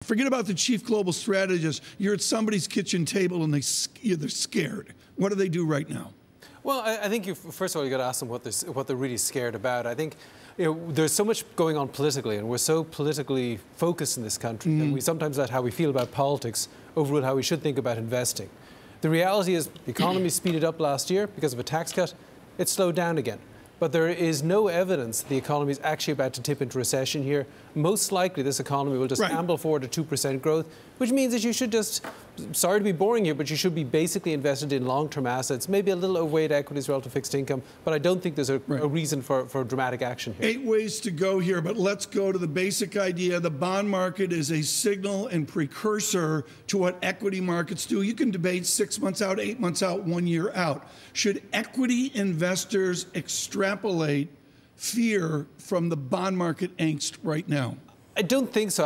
Forget about the chief global strategist. You're at somebody's kitchen table and they're scared. What do they do right now? Well, I think first of all, you got to ask them what they're really scared about. I think there's so much going on politically, and we're so politically focused in this country that we sometimes let how we feel about politics overrule how we should think about investing. The reality is the economy speeded up last year because of a tax cut. It slowed down again. But there is no evidence the economy is actually about to tip into recession here. Most likely, this economy will just amble forward to 2% growth, which means that you should just, sorry to be boring here, but you should be basically invested in long-term assets, maybe a little overweight equities relative to fixed income. But I don't think there's a reason for dramatic action here. 8 ways to go here, but let's go to the basic idea. The bond market is a signal and precursor to what equity markets do. You can debate 6 months out, 8 months out, 1 year out. Should equity investors extrapolate fear from the bond market angst right now? I don't think so.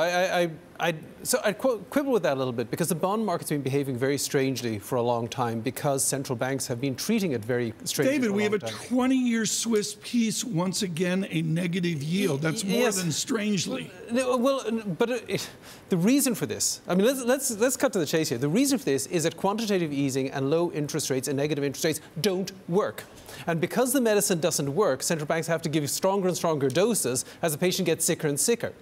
I'd quibble with that a little bit, because the bond market's been behaving very strangely for a long time because central banks have been treating it very strangely. David, we have a 20-year Swiss piece, once again a negative yield. That's more than strangely. Well, but the reason for this, I mean, let's cut to the chase here. The reason for this is that quantitative easing and low interest rates and negative interest rates don't work. And because the medicine doesn't work, central banks have to give stronger and stronger doses as the patient gets sicker and sicker.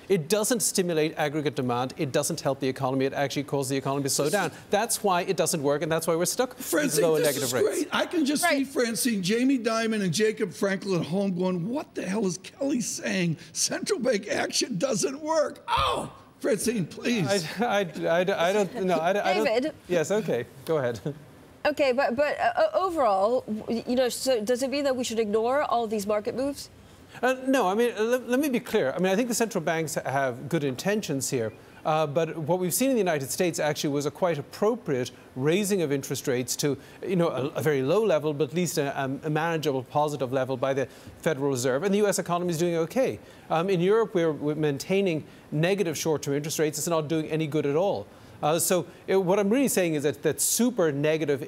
It doesn't stimulate aggregate demand. It doesn't help the economy. It actually causes the economy to slow down. That's why it doesn't work, and that's why we're stuck with low and negative rates. Great. I can just see Francine, Jamie Dimon, and Jacob Frankel at home going, what the hell is Kelly saying? Central bank action doesn't work. Oh, Francine, please. I don't know. David. Yes, okay. Go ahead. Okay, but overall, so does it mean that we should ignore all of these market moves? No, I mean, let me be clear. I mean, I think the central banks have good intentions here. But what we've seen in the United States actually was a quite appropriate raising of interest rates to, a very low level, but at least a manageable, positive level by the Federal Reserve. And the U.S. economy is doing okay. In Europe, we're maintaining negative short-term interest rates. It's not doing any good at all. So what I'm really saying is that super negative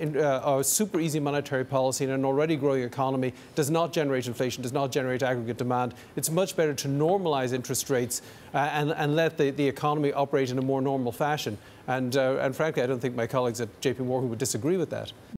or super easy monetary policy in an already growing economy does not generate inflation, does not generate aggregate demand. It's much better to normalize interest rates and let the economy operate in a more normal fashion. And frankly, I don't think my colleagues at JPMorgan would disagree with that.